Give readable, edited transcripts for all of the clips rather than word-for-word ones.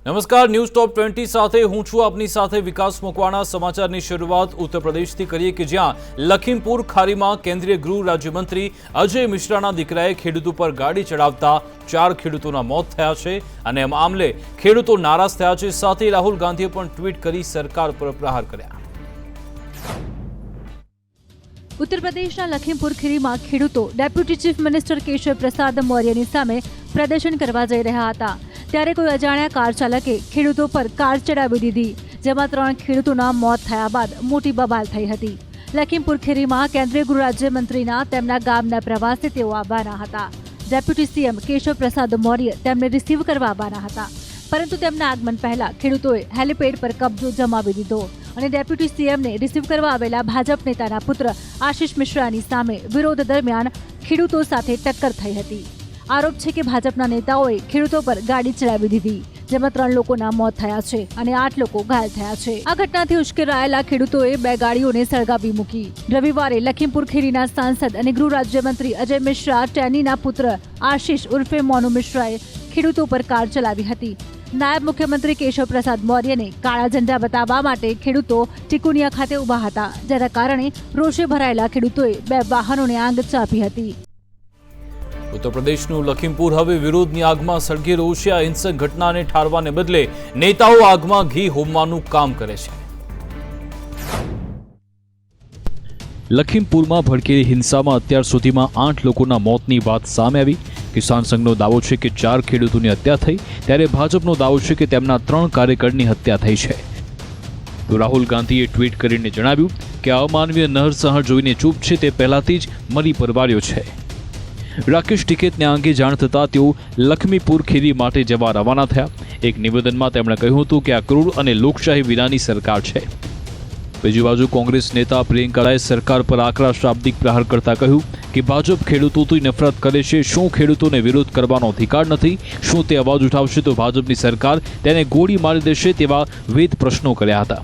નમસ્કાર, ન્યૂઝ ટોપ 20 સાથે હું છું આપની સાથે વિકાસ મકવાણા। સમાચારની શરૂઆત ઉત્તર પ્રદેશથી કરીએ કે જ્યાં લખીમપુર ખારીમાં કેન્દ્રીય ગૃહ રાજ્યમંત્રી અજય મિશ્રાના દીકરાએ ખેડૂતો પર ગાડી ચડાવતા 4 ખેડૂતોના મોત થયા છે અને આ મામલે ખેડૂતો નારાજ થયા છે। સાથે રાહુલ ગાંધીએ પણ ટ્વીટ કરી સરકાર પર પ્રહાર કર્યા। ઉત્તર પ્રદેશના લખીમપુર ખીરીમાં ખેડૂતો ડેપ્યુટી ચીફ મિનિસ્ટર કેશવ પ્રસાદ મૌર્યની સામે પ્રદર્શન કરવા જઈ રહ્યા હતા ત્યારે કોઈ અજાણ્યા કાર ચાલકે ખેડૂતો પર કાર ચડાવી દીધી, જેમાં 3 ખેડૂતોના મોત થયા બાદ મોટી બબાલ થઈ હતી। લખીમપુર ખીરીમાં કેન્દ્રીય ગૃહ રાજ્યમંત્રીના તેમના ગામના પ્રવાસે તેઓ આવવાના હતા। ડેપ્યુટી સીએમ કેશવ પ્રસાદ મૌર્ય તેમને રિસીવ કરવા આવવાના હતા, પરંતુ તેમના આગમન પહેલા ખેડૂતોએ હેલિપેડ પર કબજો જમાવી દીધો અને ડેપ્યુટી સીએમને રિસીવ કરવા આવેલા ભાજપ નેતાના પુત્ર આશિષ મિશ્રાની સામે વિરોધ દરમિયાન ખેડૂતો સાથે ટક્કર થઈ હતી। આરોપ છે કે ભાજપના નેતાઓએ ખેડૂતો પર ગાડી ચડાવી દીધી, જેમાં 3 લોકોના મોત થયા છે અને 8 લોકો ઘાયલ થયા છે। આ ઘટનાથી ઉશ્કેરાયેલા ખેડૂતોએ 2 ગાડીઓને સળગાવી મૂકી। રવિવારે લખીમપુર ખીરીના સાંસદ અને ગૃહ રાજ્યમંત્રી અજય મિશ્રા ટેનીના પુત્ર આશિષ ઉર્ફે મોનુ મિશ્રાએ ખેડૂતો પર કાર ચલાવી હતી। નાયબ મુખ્યમંત્રી કેશવ પ્રસાદ મૌર્યને કાળા ઝંડા બતાવવા માટે ખેડૂતો ટિકુનિયા ખાતે ઊભા હતા, જેના કારણે રોષે ભરાયેલા ખેડૂતોએ 2 વાહનોને આગ ચાંપી હતી। ઉત્તર પ્રદેશનું લખીમપુર હવે વિરોધની આગમાં સળગી રહ્યું છે। આ હિંસક ઘટનાને ઠારવાને બદલે નેતાઓ આગમાં ઘી હોમવાનું કામ કરે છે। લખીમપુરમાં ભડકેલી હિંસામાં અત્યાર સુધીમાં 8 લોકોના મોતની વાત સામે આવી। કિસાન સંઘનો દાવો છે કે 4 ખેડૂતોની હત્યા થઈ, ત્યારે ભાજપનો દાવો છે કે તેમના 3 કાર્યકરની હત્યા થઈ છે। તો રાહુલ ગાંધીએ ટ્વીટ કરીને જણાવ્યું કે અમાનવીય નરસંહાર જોઈને ચૂપ છે, તે પહેલાથી જ મરી પરવાર્યો છે। રાકેશ ટિકૈતને આ અંગે જાણ થતાં તેઓ લખીમપુર ખીરી માટે જવા રવાના થયા। એક નિવેદનમાં તેમણે કહ્યું હતું કે આ ક્રૂર અને લોકશાહી વિનાની સરકાર છે। બીજી બાજુ કોંગ્રેસ નેતા પ્રિયંકાએ સરકાર પર આકરા શાબ્દિક પ્રહાર કરતા કહ્યું કે ભાજપ ખેડૂતોથી નફરત કરે છે। શું ખેડૂતોને વિરોધ કરવાનો અધિકાર નથી? શું તે અવાજ ઉઠાવશે તો ભાજપની સરકાર તેને ગોળી મારી દેશે? તેવા વેધ પ્રશ્નો કર્યા હતા।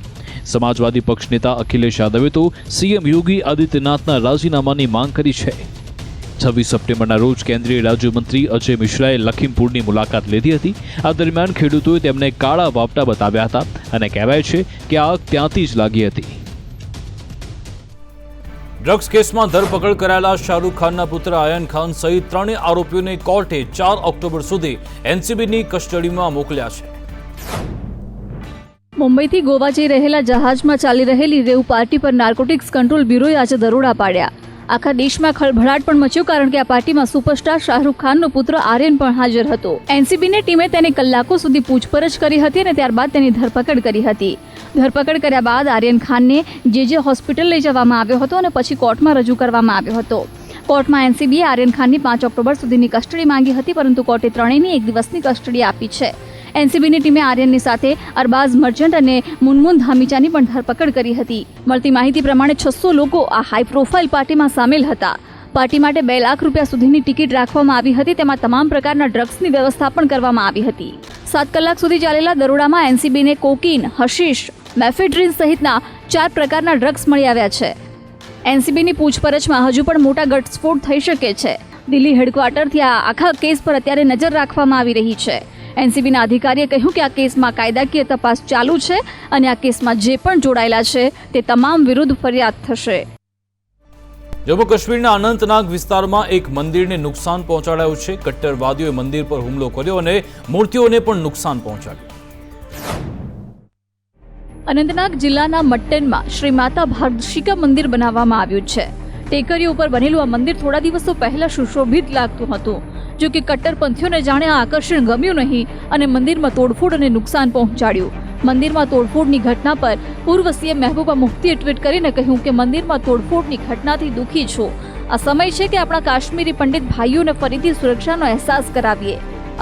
સમાજવાદી પક્ષ નેતા અખિલેશ યાદવે તો સીએમ યોગી આદિત્યનાથના રાજીનામાની માંગ કરી છે। 26 સપ્ટેમ્બરના રોજ કેન્દ્રીય રાજ્યમંત્રી અજય મિશ્રાએ લખીમપુરની મુલાકાત લીધી હતી। આ દરમિયાન ખેડૂતોએ તેમને કાળા વાવટા બતાવ્યા હતા અને કહેવાય છે કે આગ ત્યાંથી જ લાગી હતી। ડ્રગ્સ કેસમાં ધરપકડ કરાયેલા શાહરૂખ ખાનના પુત્ર આયન ખાન સહિત 3 આરોપીઓને કોર્ટે 4 ઓક્ટોબર સુધી એનસીબીની કસ્ટડીમાં મોકલ્યા છે। મુંબઈથી ગોવા જઈ રહેલા જહાજમાં ચાલી રહેલી રેવ પાર્ટી પર નાર્કોટિક્સ કંટ્રોલ બ્યુરોએ આજે દરોડા પાડ્યા। આખા દેશમાં ખળભળાટ પણ મચ્યો, કારણ કે આ પાર્ટીમાં સુપરસ્ટાર શાહરૂખ ખાનનો પુત્ર આર્યન પણ હાજર હતો। એનસીબીની ટીમે તેને કલાકો સુધી પૂછપરછ કરી હતી અને ત્યારબાદ તેની ધરપકડ કરી હતી। ધરપકડ કર્યા બાદ આર્યન ખાનને જે હોસ્પિટલ લઈ જવામાં આવ્યો હતો અને પછી કોર્ટમાં રજૂ કરવામાં આવ્યો હતો। કોર્ટમાં એનસીબીએ આર્યન ખાનની 5 ઓક્ટોબર સુધીની કસ્ટડી માંગી હતી, પરંતુ કોર્ટે ત્રણેયની 1 દિવસની કસ્ટડી આપી છે। એનસીબીની ટીમે આર્યનની સાથે અરબાઝ મર્ચન્ટ અને મુનમુન ધામીચાની પણ ધરપકડ કરી હતી। મળતી માહિતી પ્રમાણે 600 લોકો આ હાઈ પ્રોફાઇલ પાર્ટીમાં સામેલ હતા। પાર્ટી માટે 2 લાખ રૂપિયા સુધીની ટિકિટ રાખવામાં આવી હતી, તેમાં તમામ પ્રકારના ડ્રગ્સની વ્યવસ્થા પણ કરવામાં આવી હતી। 7 કલાક સુધી ચાલેલા દરોડામાં એનસીબીને કોકીન, હશીશ, મેફેડ્રીન સહિતના 4 પ્રકારના ડ્રગ્સ મળી આવ્યા છે। એનસીબીની પૂછપરછમાં હજુ પણ મોટા ઘટસ્ફોટ થઈ શકે છે। દિલ્હી હેડક્વાર્ટરથી આ આખા કેસ પર અત્યારે નજર રાખવામાં આવી રહી છે। એનસીબીના અધિકારીએ કહ્યું કે આ કેસમાં કાયદાકીય તપાસ ચાલુ છે અને આ કેસમાં જે પણ જોડાયેલા છે તે તમામ વિરુદ્ધ ફરિયાદ થશે। જમ્મુ કાશ્મીરના અનંતનાગ વિસ્તારમાં એક મંદિરને નુકસાન પહોંચાડાયું છે। કટ્ટરવાદીઓએ મંદિર પર હુમલો કર્યો અને મૂર્તિઓને પણ નુકસાન પહોંચાડ્યું। અનંતનાગ જિલ્લાના મટ્ટનમાં શ્રી માતા ભાગશિકા મંદિર બનાવવામાં આવ્યું છે। ટેકરીઓ ઉપર બનેલું આ મંદિર થોડા દિવસો પહેલા સુશોભિત લાગતું હતું, જો કે કટ્ટરપંથીઓને જાણે આ આકર્ષણ ગમ્યું નહીં અને મંદિરમાં તોડફોડ અને નુકસાન પહોંચાડ્યું। મંદિરમાં તોડફોડની ઘટના પર પૂર્વ સીએમ મહેબૂબા મુફ્તીએ ટ્વીટ કરીને કહ્યું કે મંદિરમાં તોડફોડની ઘટનાથી દુઃખી છું। આ સમય છે કે આપણા કાશ્મીરી પંડિત ભાઈઓને ફરીથી સુરક્ષાનો અહેસાસ કરાવીએ।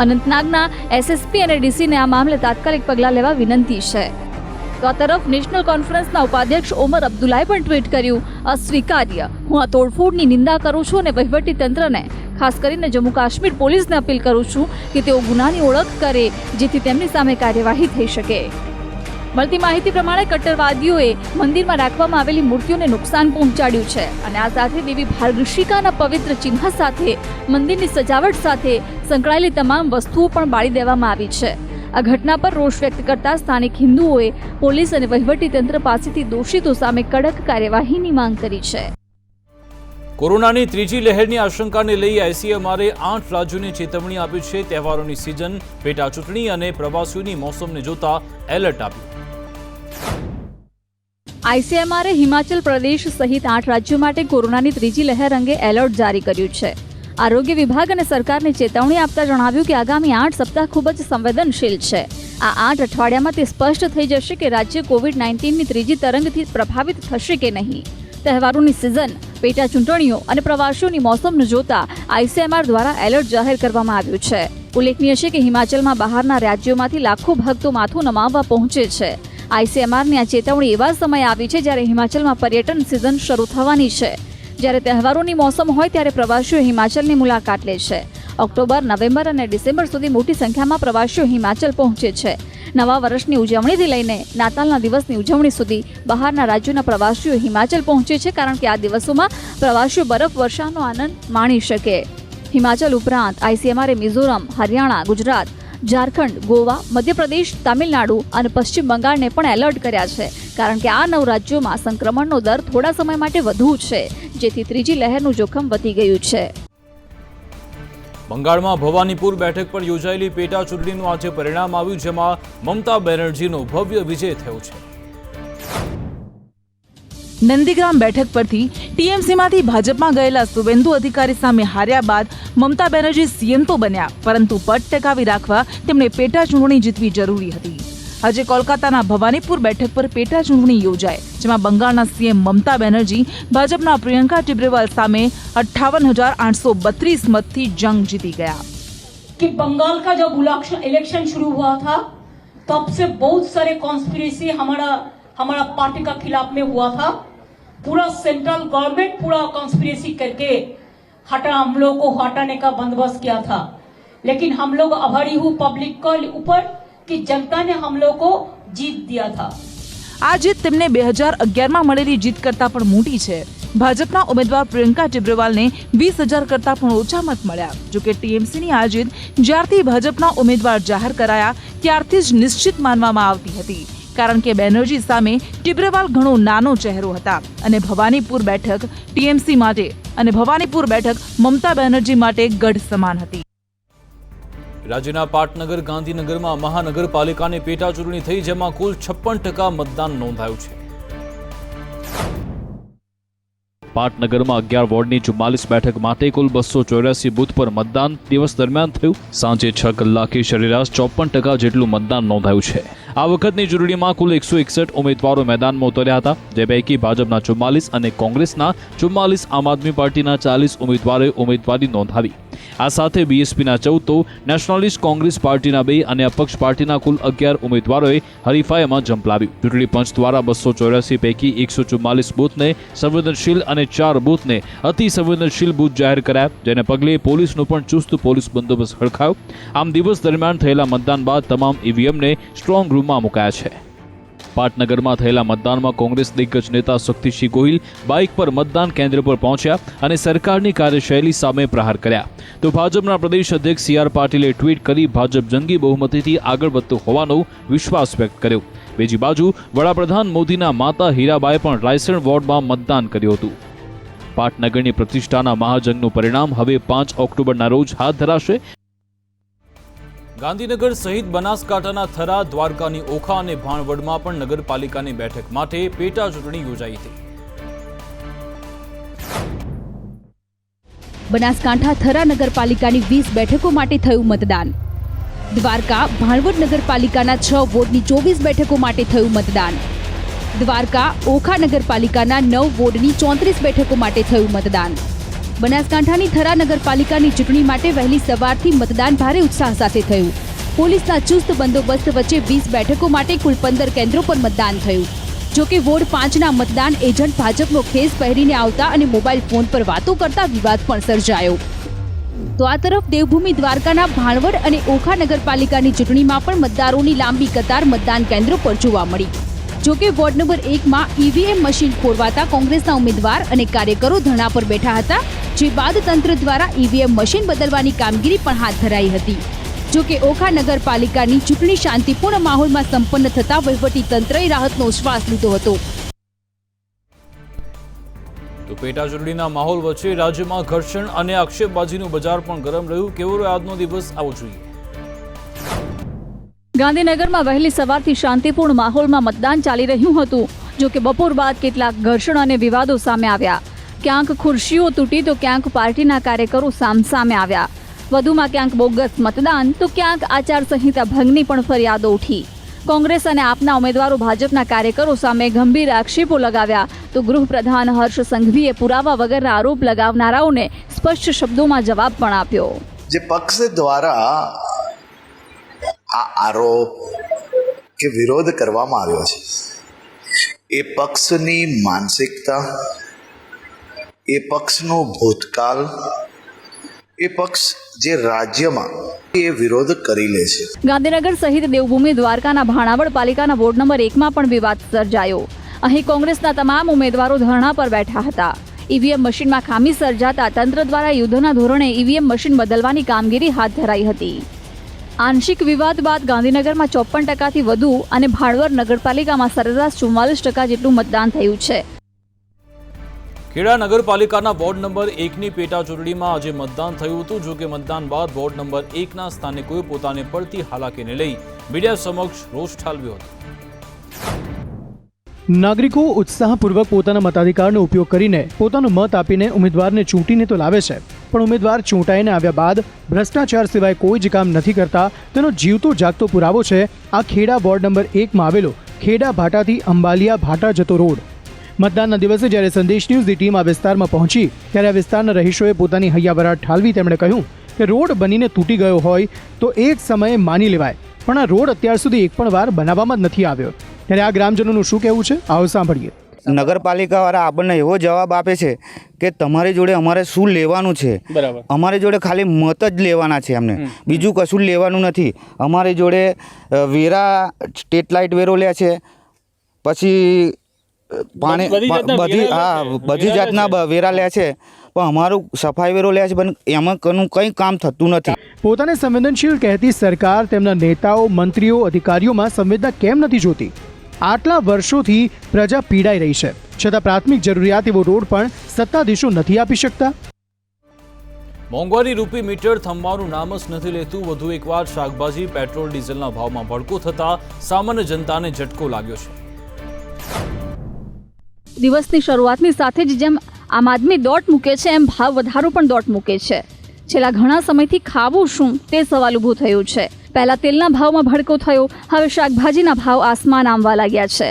અનંતનાગના એસએસપી અને ડીસીને આ મામલે તાત્કાલિક પગલાં લેવા વિનંતી છે। તો આ તરફ નેશનલ કોન્ફરન્સના ઉપાધ્યક્ષ ઓમર અબ્દુલ્લાએ પણ ટ્વીટ કર્યું, અસ્વીકાર્ય, હું આ તોડફોડની નિંદા કરું છું અને વહીવટી તંત્રને, ખાસ કરીને જમ્મુ કાશ્મીર પોલીસને અપીલ કરું છું કે તેઓ ગુનાની ઓળખ કરે, જેથી તેમની સામે કાર્યવાહી થઈ શકે। મળતી માહિતી પ્રમાણે કટ્ટરવાદીઓએ મંદિરમાં રાખવામાં આવેલી મૂર્તિઓને નુકસાન પહોંચાડ્યું છે અને આ સાથે દેવી ભાગશિકાના પવિત્ર ચિહ્ન સાથે મંદિરની સજાવટ સાથે સંકળાયેલી તમામ વસ્તુઓ પણ બાળી દેવામાં આવી છે। આ ઘટના પર રોષ વ્યક્ત કરતા સ્થાનિક હિન્દુઓએ પોલીસ અને વહીવટીતંત્ર પાસેથી દોષિતો સામે કડક કાર્યવાહીની માંગ કરી છે. કોરોનાની ત્રીજી લહેરની આશંકાને લઈ આઈસીએમઆરે 8 રાજ્યોને ચેતવણી આપી છે. તહેવારોની સિઝન, પેટા ચૂંટણી અને પ્રવાસીઓની મોસમને જોતા એલર્ટ આપ્યું. આઈસીએમઆરે હિમાચલ પ્રદેશ સહિત 8 રાજ્યો માટે કોરોનાની ત્રીજી લહેર અંગે એલર્ટ જારી કર્યું છે. આરોગ્ય વિભાગ અને સરકારને ચેતવણી આપતા જણાવ્યું કે આગામી 8 સપ્તાહ ખૂબ જ સંવેદનશીલ છે. આ 8 અઠવાડિયામાં તે સ્પષ્ટ થઈ જશે કે રાજ્ય કોવિડ-19ની ત્રીજી તરંગથી પ્રભાવિત થશે કે નહીં. તહેવારોની સિઝન, પેટા ચૂંટણીઓ અને પ્રવાસીઓની મોસમને જોતા આઈસીએમઆર દ્વારા એલર્ટ જાહેર કરવામાં આવ્યું છે. ઉલ્લેખનીય છે કે હિમાચલમાં બહારના રાજ્યોમાંથી લાખો ભક્તો માથું નમાવવા પહોંચે છે. આઈસીએમઆરની આ ચેતવણી એવા સમયે આવી છે જ્યારે હિમાચલમાં પર્યટન સિઝન શરૂ થવાની છે. જ્યારે તહેવારોની મોસમ હોય ત્યારે પ્રવાસીઓ હિમાચલની મુલાકાત લે છે. ઓક્ટોબર, નવેમ્બર અને ડિસેમ્બર સુધી મોટી સંખ્યામાં પ્રવાસીઓ હિમાચલ પહોંચે છે. નવા વર્ષની ઉજવણીથી લઈને નાતાલના દિવસની ઉજવણી સુધી બહારના રાજ્યોના પ્રવાસીઓ હિમાચલ પહોંચે છે, કારણ કે આ દિવસોમાં પ્રવાસીઓ બરફ વર્ષાનો આનંદ માણી શકે. હિમાચલ ઉપરાંત આઈસીએમઆરે મિઝોરમ, હરિયાણા, ગુજરાત, ઝારખંડ, ગોવા, મધ્યપ્રદેશ, તામિલનાડુ અને પશ્ચિમ બંગાળને પણ એલર્ટ કર્યા છે, કારણ કે આ 9 રાજ્યોમાં સંક્રમણનો દર થોડા સમય માટે વધુ છે, જેથી ત્રીજી લહેરનું જોખમ વધી ગયું છે. બંગાળમાં ભવાનીપુર બેઠક પર યોજાયેલી પેટા ચૂંટણીનું આજે પરિણામ આવ્યું, જેમાં મમતા બેનર્જીનો ભવ્ય વિજય થયો છે. નંદીગ્રામ બેઠક પરથી ટીએમસીમાંથી ભાજપમાં ગયેલા શુવેન્દુ અધિકારી સામે હાર્યા બાદ મમતા બેનર્જી સીએમ તો બન્યા, પરંતુ પદ ટકાવી રાખવા તેમણે પેટા ચૂંટણી જીતવી જરૂરી હતી. આજે કોલકાતાના ભવાનીપુર બેઠક પર પેટા ચૂંટણી યોજાઈ, જેમાં બંગાળના સીએમ મમતા બેનર્જી ભાજપના પ્રિયંકા ટિબ્રેવાલ સામે 58,832 मतથી जंग जीती गया. कि बंगाल का जब इलेक्शन शुरू हुआ था तब से बहुत सारे कॉन्स्पिरेसी हमारा पार्टी का खिलाफ में हुआ था. पूरा सेंट्रल गवर्नमेंट पूरा कॉन्स्पिरेसी करके हम लोग को हटाने का बंदोबस्त किया था, लेकिन हम लोग आभारी हूँ पब्लिक के ऊपर कि जनता ने हम लोग को जीत दिया था. આ જીત તેમને 2011માં મળેલી જીત કરતાં પણ મોટી છે. ભાજપના ઉમેદવાર પ્રિયંકા ટિબ્રેવાલને 20,000 કરતાં પણ ઓછા મત મળ્યા. જોકે ટીએમસીની આ જીત જ્યારથી ભાજપના ઉમેદવાર જાહેર કરાયા ત્યારથી જ નિશ્ચિત માનવામાં આવતી હતી, કારણ કે બેનર્જી સામે ટિબ્રેવાલ ઘણો નાનો ચહેરો હતા અને ભવાનીપુર બેઠક ટીએમસી માટે અને ભવાનીપુર બેઠક મમતા બેનર્જી માટે ગઢ સમાન હતી. રાજ્યના પાટનગર, ગાંધીનગરમાં મહાનગરપાલિકાની પેટા ચૂંટણી થઈ, જેમાં કુલ 56% મતદાન નોંધાયું છે. પાટનગરમાં 11 વોર્ડની 44 બેઠક માટે કુલ 284 બૂથ પર મતદાન દિવસ દરમિયાન થયું. સાંજે 6 કલાકે સરેરાશ 54% જેટલું મતદાન નોંધાયું છે. આ વખતની ચૂંટણીમાં કુલ 161 ઉમેદવારો મેદાનમાં ઉતર્યા હતા, જે પૈકી ભાજપના 44 અને કોંગ્રેસના 44, આમ આદમી પાર્ટીના 40 ઉમેદવારોએ ઉમેદવારી નોંધાવી. આ સાથે બીએસપીના 14 તો નેશનલિસ્ટ કોંગ્રેસ પાર્ટીના 2 અને અપક્ષ પાર્ટીના કુલ 11 ઉમેદવારોએ હરીફાઈમાં જંપલાવ્યું. ચૂંટણી પંચ દ્વારા 284 પૈકી 144 બૂથને સંવેદનશીલ અને 4 બૂથને અતિ સંવેદનશીલ બૂથ જાહેર કર્યા, જેને પગલે પોલીસનો પણ ચુસ્ત પોલીસ બંદોબસ્ત હડકાયો. આમ દિવસ દરમિયાન થયેલા મતદાન બાદ તમામ ઈવીએમને સ્ટ્રોંગ રૂમમાં મુકાયા છે. પાટનગરમાં થયેલા મતદાનમાં કોંગ્રેસ દિગ્ગજ નેતા શક્તિસિંહ ગોહિલ બાઇક પર મતદાન કેન્દ્ર પર પહોંચ્યા અને સરકારની કાર્યશૈલી સામે પ્રહાર કર્યા. તો ભાજપના પ્રદેશ અધ્યક્ષ સી આર પાટીલે ટ્વીટ કરી ભાજપ જંગી બહુમતીથી આગળ વધતો હોવાનો વિશ્વાસ વ્યક્ત કર્યો. બીજી બાજુ વડાપ્રધાન મોદીના માતા હીરાબાએ પણ રાયસણ વોર્ડમાં મતદાન કર્યું હતું. પાટનગરની પ્રતિષ્ઠાના મહાજંગનું પરિણામ હવે 5 ઓક્ટોબરના રોજ હાથ ધરાશે. ગાંધીનગર સહિત બનાસકાંઠાના થરા, દ્વારકાની ઓખા અને ભાણવડમાં પણ નગરપાલિકાની બેઠક માટે પેટા ચૂંટણી યોજાઈ હતી. બનાસકાંઠા થરા નગરપાલિકાની 20 બેઠકો માટે થયું મતદાન. દ્વારકા, ભાણવડ નગરપાલિકાના 6 વોર્ડની 24 બેઠકો માટે થયું મતદાન. દ્વારકા, ઓખા નગરપાલિકાના 9 વોર્ડની 34 બેઠકો માટે થયું મતદાન. બનાસકાંઠાની થરા નગરપાલિકાની ચૂંટણી માટે વહેલી સવારથી મતદાન ભારે ઉત્સાહ સાથે થયું. પોલીસના ચુસ્ત બંદોબસ્ત વચ્ચે 20 બેઠકો માટે કુલ 15 કેન્દ્રો પર મતદાન થયું. જોકે વોર્ડ 5ના મતદાન એજન્ટ ભાજપનો ખેસ પહેરીને આવતા અને મોબાઈલ ફોન પર વાતો કરતા વિવાદ પણ સર્જાયો. તો આ તરફ દેવભૂમિ દ્વારકાના ભાણવડ અને ઓખા નગરપાલિકાની ચૂંટણીમાં પણ મતદારોની લાંબી કતાર મતદાન કેન્દ્રો પર જોવા મળી. જોકે વોર્ડ નંબર 1માં ઈવીએમ મશીન ખોરવાતા કોંગ્રેસના ઉમેદવાર અને કાર્યકરો ધરણા પર બેઠા હતા, જે બાદ તંત્ર દ્વારા ઈવીએમ મશીન બદલવાની કામગીરી પણ હાથ ધરાઈ હતી. જો કે ઓખા નગરપાલિકાની ચૂંટણી શાંતિપૂર્ણ માહોલમાં સંપન્ન થતા વહીવટી તંત્રએ રાહતનો શ્વાસ લીધો હતો. તો પેટા ચૂંટણીના માહોલ વચ્ચે રાજ્યમાં ઘર્ષણ અને આક્ષેપબાજીનું બજાર પણ ગરમ રહ્યું. કેવો રહ્યો આજનો દિવસ, આવો જોઈએ. ગાંધીનગરમાં વહેલી સવારથી શાંતિપૂર્ણ માહોલમાં મતદાન ચાલી રહ્યું હતું. જો કે બપોર બાદ કેટલાક ઘર્ષણ અને વિવાદો સામે આવ્યા. ક્યાંક ખુરશીઓ તૂટી તો ક્યાંક પાર્ટીના કાર્યકરો સામસામે આવ્યા. વધુમાં ક્યાંક બોગસ મતદાન તો ક્યાંક આચારસંહિતા ભંગની પણ ફરિયાદો ઉઠી. કોંગ્રેસ અને આપના ઉમેદવારો ભાજપના કાર્યકરો સામે ગંભીર આક્ષેપો લગાવ્યા તો ગૃહપ્રધાન હર્ષ સંઘવીએ પુરાવા વગરના આરોપ લગાવનારાઓને સ્પષ્ટ શબ્દોમાં જવાબ પણ આપ્યો. જે પક્ષ દ્વારા આ આરોપ કે વિરોધ કરવામાં આવ્યો છે એ પક્ષની માનસિકતા, એ પક્ષનો ભૂતકાળ, એ પક્ષ જે રાજ્યમાં એ વિરોધ કરી લે છે. ગાંધીનગર સહિત દેવભૂમિ દ્વારકાના ભાણાવડ પાલિકાના વોર્ડ નંબર 1માં પણ વિવાદ સર્જાયો. અહીં કોંગ્રેસના તમામ ઉમેદવારો ધરણા પર બેઠા હતા. ઈવીએમ મશીનમાં ખામી સર્જાતા તંત્ર દ્વારા યુદ્ધના ધોરણે ઈવીએમ મશીન બદલવાની કામગીરી હાથ ધરાઈ હતી. આંશિક વિવાદ બાદ ગાંધીનગરમાં 54% વધુ અને ભાણવડ નગરપાલિકામાં સરેરાશ 44% જેટલું મતદાન થયું છે. ખેડા નગરપાલિકાના વોર્ડ નંબર 1ની પેટા ચૂંટણીમાં આજે મતદાન થયું હતું. જો કે મતદાન બાદ વોર્ડ નંબર 1ના સ્થાનિકોએ પોતાને પડતી હાલાકીને લઈ મીડિયા સમક્ષ રોષ ઠાલવ્યો હતો. નાગરિકો ઉત્સાહપૂર્વક પોતાના મતાધિકારનો ઉપયોગ કરીને પોતાનો મત આપીને ઉમેદવારને ચૂંટીને તો લાવે છે, પણ ઉમેદવાર ચૂંટાઈને આવ્યા બાદ ભ્રષ્ટાચાર સિવાય કોઈ જ કામ નથી કરતા તેનો જીવતો જાગતો પુરાવો છે આ ખેડા વોર્ડ નંબર 1માં આવેલો ખેડા ભાટાથી અંબાલિયા ભાટા જતો રોડ. મતદાનના દિવસે જ્યારે સંદેશ ન્યૂઝની ટીમ આ વિસ્તારમાં પહોંચી ત્યારે આ વિસ્તારના રહીશોએ પોતાની હૈયાવરાટ ઠાલવી તેમણે કહ્યું કે રોડ બનીને તૂટી ગયો હોય તો એક સમયે માની લેવાય, પણ આ રોડ અત્યાર સુધી એક પણ વાર બનાવવામાં જ નથી આવ્યો. ત્યારે આ ગ્રામજનોનું શું કહેવું છે, આવો સાંભળીએ. નગરપાલિકાવાળા આપણને એવો જવાબ આપે છે કે તમારી જોડે અમારે શું લેવાનું છે. બરાબર. અમારી જોડે ખાલી મત જ લેવાના છે, અમને બીજું કશું લેવાનું નથી. અમારી જોડે વેરા, સ્ટ્રીટ લાઇટ વેરો લે છે, પછી પાણી બધી જાતના વેરા લે છે, પણ અમારું સફાઈ વેરો લે છે, પણ એમાં કંઈ કામ થતું નથી. પોતાને સંવેદનશીલ કહેતી સરકાર તેમના નેતાઓ, મંત્રીઓ, અધિકારીઓમાં સંવેદના કેમ નથી જોતી? આટલા વર્ષોથી પ્રજા પીડાઈ રહી છે, છતાં પ્રાથમિક જરૂરિયાત એવો રોડ પણ સત્તાધીશો નથી આપી શકતા. મોંઘવારી રૂપી મીટર થંભવાનું નામ જ નથી લેતું. વધુ એકવાર શાકભાજી, પેટ્રોલ, ડીઝલના ભાવમાં ભડકો થતા સામાન્ય જનતાને ઝટકો લાગ્યો છે. દિવસની શરૂઆતની સાથે જ જેમ આમ આદમી દોટ મૂકે છે એમ ભાવ વધારો પણ દોટ મૂકે છે. છેલ્લા ઘણા સમયથી ખાવું શું તે સવાલ ઊભો થયો છે. પહેલા તેલના ભાવમાં ભડકો થયો, હવે શાકભાજીના ભાવ આસમાન આંબવા લાગ્યા છે.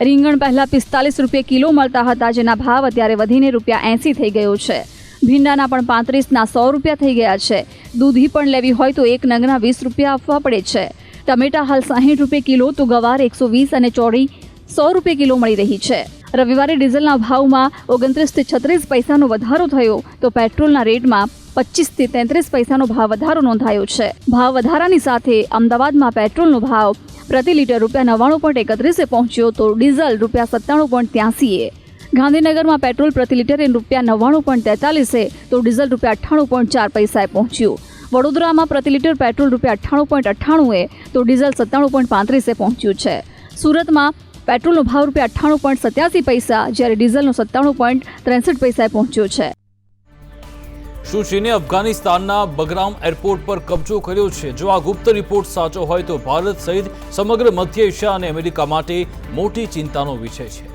રીંગણ પહેલા 45 રૂપિયા કિલો મળતા હતા, જેના ભાવ અત્યારે વધીને ₹80 થઈ ગયો છે. ભીંડાના પણ 35ના 100 રૂપિયા થઈ ગયા છે. દૂધી પણ લેવી હોય તો એક નંગના 20 રૂપિયા આપવા પડે છે. ટમેટા હાલ 60 રૂપિયા કિલો તો ગવાર 120 અને ચોળી 100 રૂપિયા કિલો મળી રહી છે. રવિવારે ડીઝલના ભાવમાં 29 થી 36 પૈસાનો વધારો થયો તો પેટ્રોલના રેટમાં 25 થી 33 પૈસાનો ભાવ વધારો નોંધાયો છે. ભાવ વધારાની સાથે અમદાવાદમાં પેટ્રોલનો ભાવ પ્રતિ લીટર ₹99.31 પહોંચ્યો તો ડીઝલ ₹97.83. ગાંધીનગરમાં પેટ્રોલ પ્રતિ લીટરે ₹99.43 તો ડીઝલ ₹98.4 પહોંચ્યું. વડોદરામાં પ્રતિ લીટર પેટ્રોલ ₹98.98 તો ડીઝલ ₹97.35 પહોંચ્યું છે. સુરતમાં પેટ્રોલનો ભાવ ₹98.87 જ્યારે ડીઝલનો ₹97.63 પહોંચ્યો છે. શું ચીને અફઘાનિસ્તાનના બગરામ એરપોર્ટ પર કબજો કર્યો છે? જો આ ગુપ્ત રિપોર્ટ સાચો હોય તો ભારત સહિત સમગ્ર મધ્ય એશિયા અને અમેરિકા માટે મોટી ચિંતાનો વિષય છે.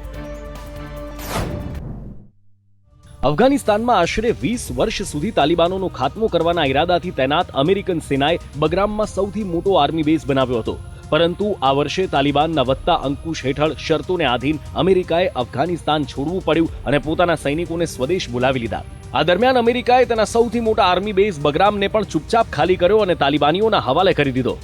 અફઘાનિસ્તાનમાં આશરે 20 વર્ષ સુધી તાલિબાનોનો ખાત્મો કરવાના ઈરાદાથી તૈનાત અમેરિકન સેનાએ બગરામમાં સૌથી મોટો આર્મી બેઝ બનાવ્યો હતો. પરંતુ આ વર્ષે તાલિબાનના વધતા અંકુશ હેઠળ શરતોને આધીન અમેરિકાએ અફઘાનિસ્તાન છોડવું પડ્યું અને પોતાના સૈનિકોને સ્વદેશ બોલાવી લીધા. આ દરમિયાન અમેરિકાએ તેના સૌથી મોટા આર્મી બેઝ બગરામને પણ ચૂપચાપ ખાલી કર્યો અને તાલિબાનીઓના હવાલે કરી દીધો.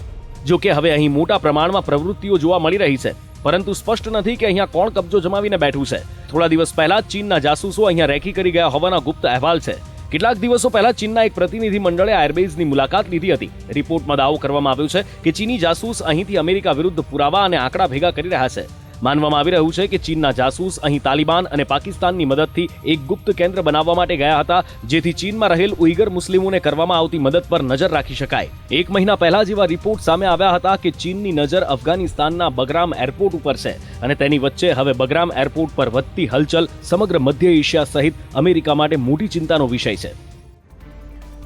જો કે હવે અહીં મોટા પ્રમાણમાં પ્રવૃત્તિઓ જોવા મળી રહી છે, પરંતુ સ્પષ્ટ નથી કે અહીંયા કોણ કબજો જમાવીને બેઠું છે. થોડા દિવસ પહેલા જ ચીનના જાસૂસો અહીંયા રેકી કરી ગયા હોવાના ગુપ્ત અહેવાલ છે. કેટલાક દિવસો પહેલા ચીનના એક પ્રતિનિધિ મંડળે એરબેઝની મુલાકાત લીધી હતી. રિપોર્ટમાં દાવો કરવામાં આવ્યો છે કે ચીની જાસૂસ અહીંથી અમેરિકા વિરુદ્ધ પુરાવા અને આંકડા ભેગા કરી રહ્યા છે. માનવામાં આવી રહ્યું છે કે ચીનના જાસૂસ અહીં તાલિબાન અને પાકિસ્તાનની મદદથી એક ગુપ્ત કેન્દ્ર બનાવવા માટે ગયા હતા, જેથી ચીનમાં રહેલ ઉઈગર મુસ્લિમોને કરવામાં આવતી મદદ પર નજર રાખી શકાય. 1 મહિના પહેલા જેવા રિપોર્ટ સામે આવ્યા હતા કે ચીનની નજર અફઘાનિસ્તાનના બગરામ એરપોર્ટ ઉપર છે અને તેની વચ્ચે હવે બગરામ એરપોર્ટ પર વધતી હલચલ સમગ્ર મધ્ય એશિયા સહિત અમેરિકા માટે મોટી ચિંતાનો વિષય છે.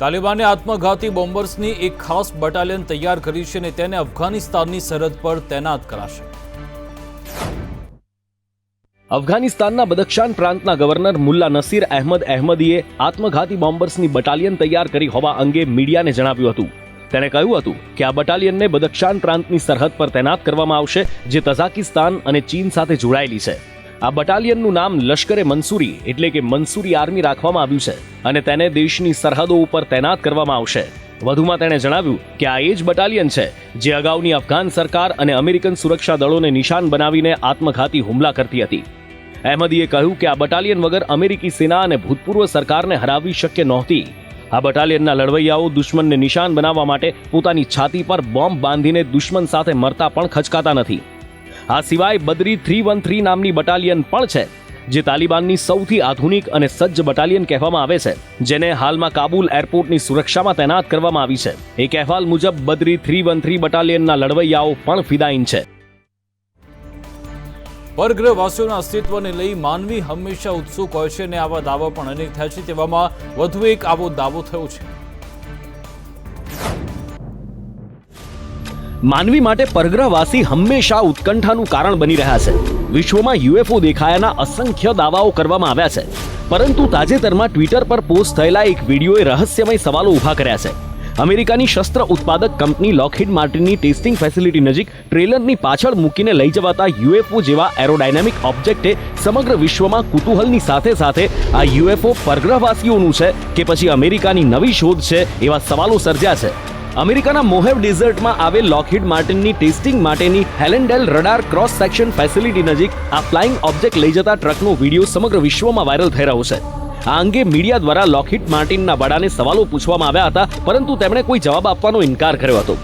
તાલિબાને આત્મઘાતી બોમ્બર્સની એક ખાસ બટાલિયન તૈયાર કરી છે અને તેને અફઘાનિસ્તાનની સરહદ પર તૈનાત કરાશે. અફઘાનિસ્તાનના બદક્ષાન પ્રાંતના ગવર્નર મુલ્લા નસીર અહેમદ અહેમદીએ આત્મઘાતી બોમ્બર્સની બટાલિયન તૈયાર કરી હોવા અંગે મીડિયાને જણાવ્યું હતું. તેણે કહ્યું હતું કે આ બટાલિયનને બદક્ષાન પ્રાંતની સરહદ પર તૈનાત કરવામાં આવશે, જે તઝાકિસ્તાન અને ચીન સાથે જોડાયેલી છે. આ બટાલિયનનું નામ લશ્કરે મંસૂરી એટલે કે મંસૂરી આર્મી રાખવામાં આવ્યું છે અને તેને દેશની સરહદો ઉપર તૈનાત કરવામાં આવશે. વધુમાં તેણે જણાવ્યું કે આ એ જ બટાલિયન છે જે અગાઉની અફઘાન સરકાર અને અમેરિકન સુરક્ષા દળોને નિશાન બનાવીને આત્મઘાતી હુમલા કરતી હતી. અહેમદીએ કહ્યું કે આ બટાલિયન વગર અમેરિકી સેના અને ભૂતપૂર્વ સરકારને હરાવવી શક્ય નહોતી. આ બટાલિયનના લડવૈયાઓ દુશ્મનને નિશાન બનાવવા માટે પોતાની છાતી પર બોમ્બ બાંધીને દુશ્મન સાથે મરતા પણ ખચકાતા નથી. આ સિવાય બદરી 313 નામની બટાલિયન પણ છે, જે તાલિબાનની સૌથી આધુનિક અને સજ્જ બટાલિયન કહેવામાં આવે છે, જેને હાલમાં કાબુલ એરપોર્ટની સુરક્ષામાં તૈનાત કરવામાં આવી છે. એક અહેવાલ મુજબ બદરી 313 બટાલિયનના લડવૈયાઓ પણ ફિદાઈન છે. પરગ્રહવાસીઓના અસ્તિત્વને લઈ માનવી હંમેશા ઉત્સુક હોય છે અને આવા દાવા પણ અનેક થાય છે. તેવામાં વધુ એક આવો દાવો થયો છે. માનવી માટે પરગ્રહવાસી હંમેશા ઉત્કંઠાનું કારણ બની રહ્યા છે. વિશ્વમાં યુએફઓ દેખાયાના અસંખ્ય દાવાઓ કરવામાં આવ્યા છે, પરંતુ તાજેતરમાં ટ્વિટર પર પોસ્ટ થયેલા એક વિડીયોએ રહસ્યમય સવાલો ઊભા કર્યા છે. અમેરિકાની શસ્ત્ર ઉત્પાદક કંપની લોકહીડ માર્ટિનની ટેસ્ટિંગ ફેસિલિટી નજીક ટ્રેલરની પાછળ મૂકીને લઈ જવાતા યુએફઓ જેવા એરોડાયનેમિક ઓબ્જેક્ટે સમગ્ર વિશ્વમાં કુતૂહલની સાથે સાથે આ યુએફઓ પરગ્રહવાસીઓનું છે કે પછી અમેરિકાની નવી શોધ છે, એવા સવાલો સર્જ્યા છે. અમેરિકાના મોહેવ ડેઝર્ટમાં આવેલ લોકહીડ માર્ટિનની ટેસ્ટિંગ માટેની હેલેન્ડેલ રડાર ક્રોસ સેક્શન ફેસિલિટી નજીક આ ફ્લાઇંગ ઓબ્જેક્ટ લઈ જતા ટ્રકનો વિડીયો સમગ્ર વિશ્વમાં વાયરલ થઈ રહ્યો છે. આ અંગે મીડિયા દ્વારા લોકહીડ માર્ટિનના વડાને સવાલો પૂછવામાં આવ્યા હતા, પરંતુ તેમણે કોઈ જવાબ આપવાનો ઇનકાર કર્યો હતો.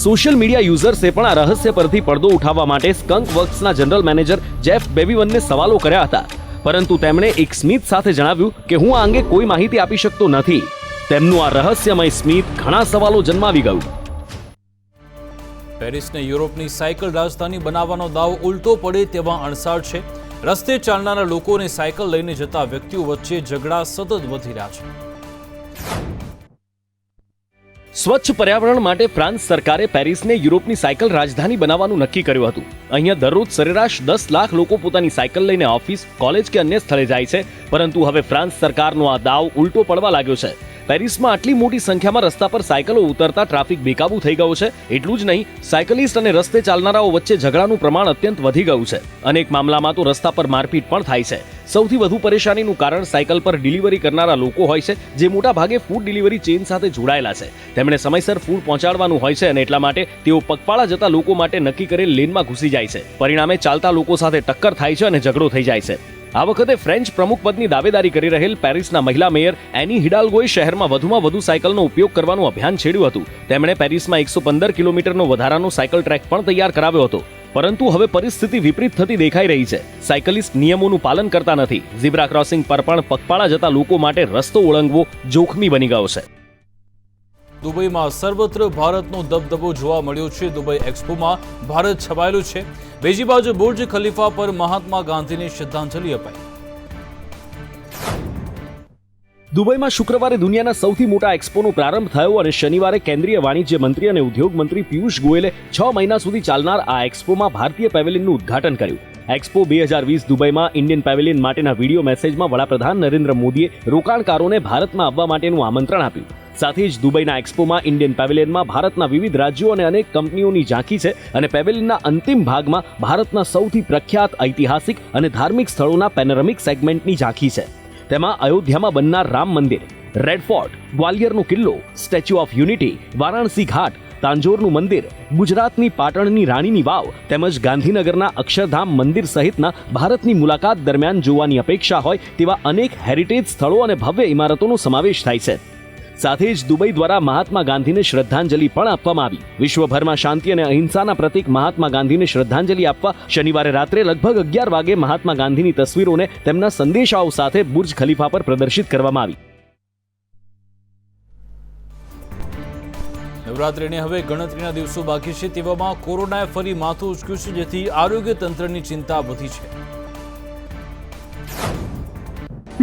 સોશિયલ મીડિયા યુઝર્સે પણ આ રહસ્ય પરથી પડદો ઉઠાવવા માટે સ્કંક વર્ક્સના જનરલ મેનેજર જેફ બેબીવનને સવાલો કર્યા હતા, પરંતુ તેમણે એક સ્મિત સાથે જણાવ્યું કે હું આ અંગે કોઈ માહિતી આપી શકતો નથી. તેમનું આ રહસ્યમય સ્મિત ઘણા સવાલો જન્માવી ગયું. પેરિસને યુરોપની સાયકલ રાજધાની બનાવવાનો દાવો ઉલટો પડે તેવા અણસાર છે. રસ્તે ચાલનારા લોકો અને સાયકલ લઈને જતા વ્યક્તિઓ વચ્ચે ઝઘડા સતત વધી રહ્યા છે. સ્વચ્છ પર્યાવરણ માટે ફ્રાન્સ સરકારે પેરિસને યુરોપની સાયકલ રાજધાની બનાવવાનું નક્કી કર્યું હતું. અહીંયા દરરોજ સરેરાશ 10 લાખ લોકો પોતાની સાયકલ લઈને ઓફિસ, કોલેજ કે અન્ય સ્થળે જાય છે, પરંતુ હવે ફ્રાન્સ સરકારનો આ દાવ ઉલટો પડવા લાગ્યો છે. પેરિસમાં આટલી મોટી સંખ્યામાં રસ્તા પર સાયકલો ઉતરતા ટ્રાફિક બેકાબુ થઈ ગયો છે. એટલું જ નહીં, સાયકલિસ્ટ અને રસ્તે ચાલનારાઓ વચ્ચે ઝઘડાનું પ્રમાણ અત્યંત વધી ગયું છે. અનેક મામલામાં તો રસ્તા પર મારપીટ પણ થાય છે. સૌથી વધુ પરેશાનીનું કારણ સાયકલ પર ડિલિવરી કરનારા લોકો હોય છે, જે મોટા ભાગે ફૂડ ડિલિવરી ચેઇન સાથે જોડાયેલા છે. તેમણે સમયસર ફૂડ પહોંચાડવાનું હોય છે અને એટલા માટે તેઓ પગપાળા જતા લોકો માટે નક્કી કરેલ લેનમાં ઘૂસી જાય છે. પરિણામે ચાલતા લોકો સાથે ટક્કર થાય છે અને ઝઘડો થઈ જાય છે. આ વખતે ફ્રેન્ચ પ્રમુખ પદની દાવેદારી કરી રહેલ પેરિસના મહિલા મેયર એની હિડાલ્ગોએ શહેરમાં વધુમાં વધુ સાયકલનો ઉપયોગ કરવાનું અભિયાન છેડ્યું હતું. તેમણે પેરિસમાં 115 કિલોમીટરનો વધારાનો સાયકલ ટ્રેક પણ તૈયાર કરાવ્યો હતો. પરંતુ હવે પરિસ્થિતિ વિપરીત થતી દેખાઈ રહી છે. સાયકલિસ્ટ નિયમોનું પાલન કરતા નથી. ઝીબ્રા ક્રોસિંગ પર પણ પગપાળા જતા લોકો માટે રસ્તો ઓળંગવો જોખમી બની ગયો છે. દુબઈમાં સર્વત્ર ભારતનો દબદબો જોવા મળ્યો છે. દુબઈ એક્સપોમાં ભારત છવાયેલું છે. બીજી બાજુ બુર્જ ખલીફા પર મહાત્મા ગાંધીને શ્રદ્ધાંજલિ અપાઈ. દુબઈમાં શુક્રવારે દુનિયાના સૌથી મોટા એક્સપોનો પ્રારંભ થયો અને શનિવારે કેન્દ્રીય વાણિજ્ય મંત્રી અને ઉદ્યોગ મંત્રી પિયુષ ગોયલે 6 મહિના સુધી ચાલનાર આ એક્સપોમાં ભારતીય પેવેલિયનનું ઉદ્ઘાટન કર્યું. એક્સપો 2020 દુબઈમાં ઇન્ડિયન પેવેલિયન માટેના વિડીયો મેસેજમાં વડાપ્રધાન નરેન્દ્ર મોદીએ રોકાણકારોને ભારતમાં આવવા માટેનું આમંત્રણ આપ્યું. સાથે જ દુબઈના એક્સપોમાં ઇન્ડિયન પેવેલિયનમાં ભારતના વિવિધ રાજ્યો અને અનેક કંપનીઓની ઝાંખી છે અને પેવેલિયનના અંતિમ ભાગમાં ભારતના સૌથી પ્રખ્યાત ઐતિહાસિક અને ધાર્મિક સ્થળોના પેનોરેમિક સેગમેન્ટની ઝાંખી છે. તેમાં અયોધ્યામાં બનનાર રામ મંદિર, રેડ ફોર્ટ, ગ્વાલિયરનો કિલ્લો, સ્ટેચ્યુ ઓફ યુનિટી, વારાણસી ઘાટ, તાંજોરનું મંદિર, ગુજરાતની પાટણની રાણીની વાવ તેમજ ગાંધીનગરના અક્ષરધામ મંદિર સહિતના ભારતની મુલાકાત દરમિયાન જોવાની અપેક્ષા હોય તેવા અનેક હેરિટેજ સ્થળો અને ભવ્ય ઇમારતોનો સમાવેશ થાય છે. સાથે જ દુબઈ દ્વારા મહાત્મા ગાંધીને શ્રદ્ધાંજલિ પણ આપવામાં આવી. વિશ્વભરમાં શાંતિ અને અહિંસાના પ્રતીક મહાત્મા ગાંધીને શ્રદ્ધાંજલિ આપવા શનિવારે રાત્રે લગભગ 11 વાગે મહાત્મા ગાંધીની તસવીરોને તેમના સંદેશાઓ સાથે બુર્જ ખલીફા પર પ્રદર્શિત કરવામાં આવી. નવરાત્રિને હવે ગણતરીના દિવસો બાકી છે, તેવામાં કોરોનાએ ફરી માથું ઉચક્યું છે, જેથી આરોગ્ય તંત્રની ચિંતા વધી છે.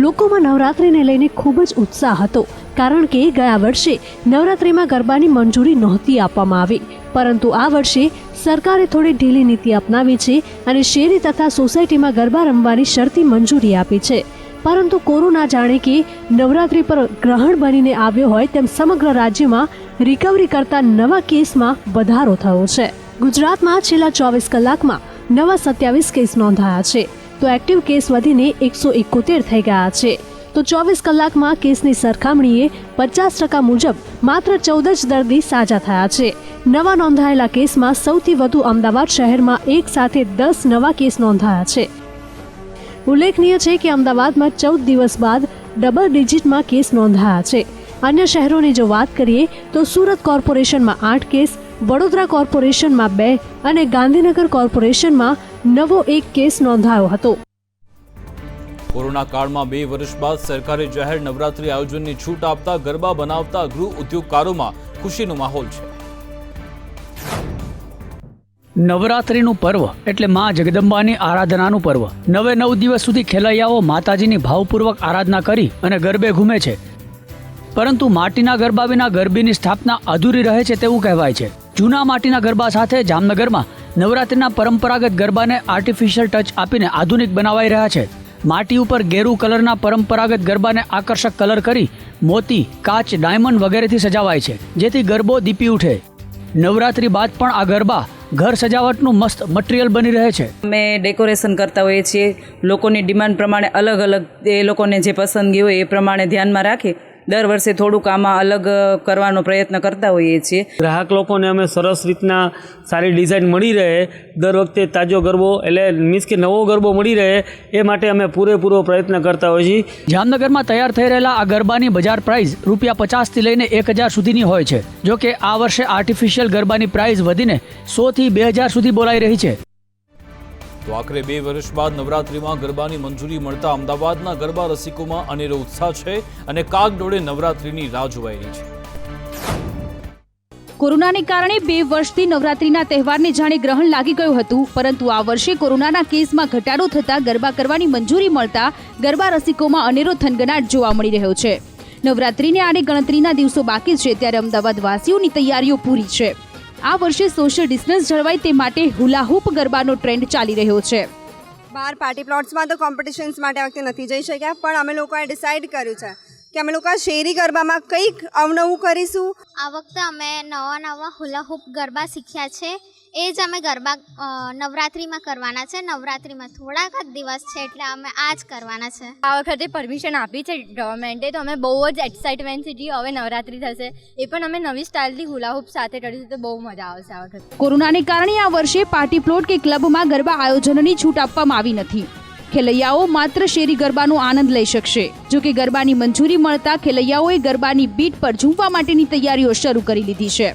લોકોમાં નવરાત્રિને લઈને ખૂબ જ ઉત્સાહ હતો, કારણ કે ગયા વર્ષે નવરાત્રિમાં ગરબાની મંજૂરી નહોતી આપવામાં આવી, પરંતુ આ વર્ષે સરકારે થોડી ઢીલી નીતિ અપનાવી છે અને શેરી તથા સોસાયટીમાં ગરબા રમવાની શરતી મંજૂરી આપી છે. પરંતુ કોરોના જાણે કે નવરાત્રિ પર ગ્રહણ બનીને આવ્યો હોય તેમ સમગ્ર રાજ્યમાં રિકવરી કરતા નવા કેસમાં વધારો થયો છે. ગુજરાતમાં છેલ્લા 24 કલાકમાં નવા 27 કેસ નોંધાયા છે, તો એક્ટિવ કેસ વધીને 171 થઈ ગયા છે. તો 24 કલાકમાં કેસની સરખામણીએ 50% મુજબ માત્ર 14 જ દર્દી સાજા થયા છે. નવા નોંધાયેલા કેસમાં સૌથી વધુ અમદાવાદ શહેરમાં એક સાથે 10 નવા કેસ નોંધાયા છે. ઉલ્લેખનીય છે કે અમદાવાદમાં 14 દિવસ બાદ ડબલ ડિજિટમાં કેસ નોંધાયા છે. અન્ય શહેરોની જો વાત કરીએ તો સુરત કોર્પોરેશનમાં 8 કેસ, વડોદરા કોર્પોરેશનમાં 2 અને ગાંધીનગર કોર્પોરેશનમાં નવો 1 કેસ નોંધાયો હતો. કોરોના કાળમાં 2 વર્ષ બાદ સરકારે જાહેર નવરાત્રી આયોજનની છૂટ આપતા ગરબા બનાવતા ગૃહ ઉદ્યોગકારોમાં ખુશીનો માહોલ છે. નવરાત્રિનું પર્વ એટલે મા જગદંબાની આરાધનાનું પર્વ. 9 દિવસ સુધી ખેલૈયાઓ માતાજીની ભાવપૂર્વક આરાધના કરી અને ગરબે ઘૂમે છે. પરંતુ માટીના ગરબા વિના ગરબીની સ્થાપના અધૂરી રહે છે તેવું કહેવાય છે. જૂના માટીના ગરબા સાથે જામનગરમાં નવરાત્રિના પરંપરાગત ગરબાને આર્ટિફિશિયલ ટચ આપીને આધુનિક બનાવાઈ રહ્યા છે. માટી ઉપર ગેરુ કલરના પરંપરાગત ગરબાને આકર્ષક કલર કરી મોતી, કાચ, ડાયમંડ વગેરેથી સજાવાય છે, જેથી ગરબો દીપી ઉઠે. નવરાત્રિ બાદ પણ આ ગરબા ઘર સજાવટનું મસ્ત મટીરિયલ બની રહે છે. અમે ડેકોરેશન કરતા હોઈએ છીએ, લોકોની ડિમાન્ડ પ્રમાણે અલગ અલગ એ લોકોને જે પસંદગી હોય એ પ્રમાણે ધ્યાનમાં રાખી દર વર્ષે થોડુંક આમાં અલગ કરવાનો પ્રયત્ન કરતા હોઈએ છીએ. ગ્રાહક લોકોને અમે સરસ રીતના સારી ડિઝાઇન મળી રહે, દર વખતે તાજો ગરબો એટલે મીન્સ કે નવો ગરબો મળી રહે એ માટે અમે પૂરેપૂરો પ્રયત્ન કરતા હોઈએ છીએ. જામનગરમાં તૈયાર થઈ રહેલા આ ગરબાની બજાર પ્રાઇસ ₹50 થી લઈને 1000 સુધીની હોય છે. જો કે આ વર્ષે આર્ટિફિશિયલ ગરબાની પ્રાઇસ વધીને 100 થી 2000 સુધી બોલાઈ રહી છે. તો આખરે 2 વર્ષ બાદ નવરાત્રિમાં ગરબાની મંજૂરી મળતા અમદાવાદના ગરબા રસિકોમાં અનેરો ઉત્સાહ છે અને કાગડોળે નવરાત્રિની રાહ જોવાઈ રહી છે. કોરોનાને કારણે 2 વર્ષથી નવરાત્રીના તહેવારને જાણે ગ્રહણ લાગી ગયું હતું, પરંતુ આ વર્ષે કોરોનાના કેસમાં ઘટાડો થતા ગરબા કરવાની મંજૂરી મળતા ગરબા રસિકોમાં અનેરો થનગનાટ જોવા મળી રહ્યો છે. નવરાત્રીને આને ગણતરીના દિવસો બાકી છે, ત્યારે અમદાવાદ વાસીઓની તૈયારીઓ પૂરી છે. આ વર્ષે સોશિયલ ડિસ્ટન્સ જળવાય તે માટે હુલાહૂપ ગરબાનો ટ્રેન્ડ ચાલી રહ્યો છે. બહાર પાર્ટી પ્લોટ્સમાં તો કોમ્પિટિશન્સ માટે આ વખતે નથી જઈ શક્યા, પણ અમે લોકોએ ડિસાઇડ કર્યું છે કે અમે લોકો શેરી ગરબામાં કંઈક અવનવું કરીશું. આ વખતે અમે નવા હુલાહૂપ ગરબા શીખ્યા છે, એ જ અમે ગરબા નવરાત્રિમાં કરવાના છે. નવરાત્રિમાં થોડાક જ દિવસ છે એટલે અમે આ જ કરવાના છે. આ વખતે પરમિશન આપી છે ગવર્મેન્ટે, તો અમે બહુ જ એક્સાઇટમેન્ટથી હવે નવરાત્રિ થશે એ પણ અમે નવી સ્ટાઇલથી હુલાહૂપ સાથે કરીશું, તો બહુ મજા આવશે આ વખતે. કોરોનાને કારણે આ વર્ષે પાર્ટી પ્લોટ કે ક્લબમાં ગરબા આયોજનની છૂટ આપવામાં આવી નથી. ખેલૈયાઓ માત્ર શેરી ગરબાનો આનંદ લઈ શકશે. જો કે ગરબાની મંજૂરી મળતા ખેલૈયાઓએ ગરબાની બીટ પર ઝૂમવા માટેની તૈયારીઓ શરૂ કરી લીધી છે.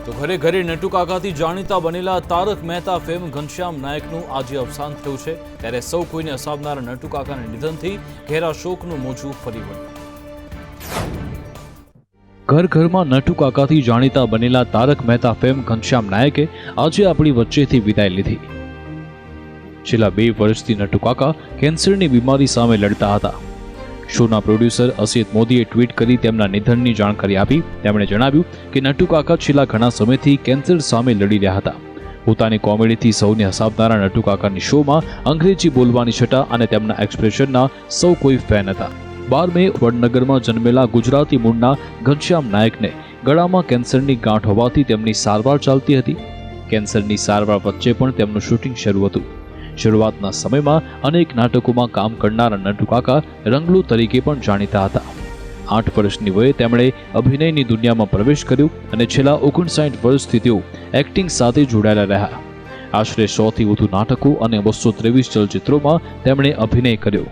તો ઘરે ઘરે નટુકાકાથી જાણીતા બનેલા તારક મહેતા ફેમ ઘનશ્યામ નાયકનું આજે અવસાન થયું છે, ત્યારે સૌ કોઈને હસાવનારા નટુકાકાના નિધનથી ઘેરા શોકનું મોજું ફરી વળ્યું. ઘર ઘરમાં નટુકાકાથી જાણીતા બનેલા તારક મહેતા ફેમ ઘનશ્યામ નાયકે આજે આપણી વચ્ચેથી વિદાય લીધી. છેલ્લા 2 વર્ષથી નટુકાકા કેન્સરની બીમારી સામે લડતા હતા. શોના પ્રોડ્યુસર અસિત મોદીએ ટ્વીટ કરી તેમના નિધનની જાણકારી આપી. તેમણે જણાવ્યું કે નટુકાકા છેલ્લા ઘણા સમયથી કેન્સર સામે લડી રહ્યા હતા. પોતાની કોમેડીથી સૌને હસાવનારા નટુકાકાની શોમાં અંગ્રેજી બોલવાની છટા અને તેમના એક્સપ્રેશનના સૌ કોઈ ફેન હતા. 12 મે વડનગરમાં જન્મેલા ગુજરાતી મૂળના ઘનશ્યામ નાયકને ગળામાં કેન્સરની ગાંઠ હોવાથી તેમની સારવાર ચાલતી હતી. કેન્સરની સારવાર વચ્ચે પણ તેમનું શૂટિંગ શરૂ હતું. શરૂઆતના સમયમાં અનેક નાટકોમાં કામ કરનારા નટુકાકા રંગલુ તરીકે પણ જાણીતા હતા. 8 વર્ષની વયે તેમણે અભિનયની દુનિયામાં પ્રવેશ કર્યો અને છેલ્લા 59 વર્ષથી તેઓ એક્ટિંગ સાથે જોડાયેલા રહ્યા. આશરે 100થી વધુ નાટકો અને 223 ચલચિત્રોમાં તેમણે અભિનય કર્યો.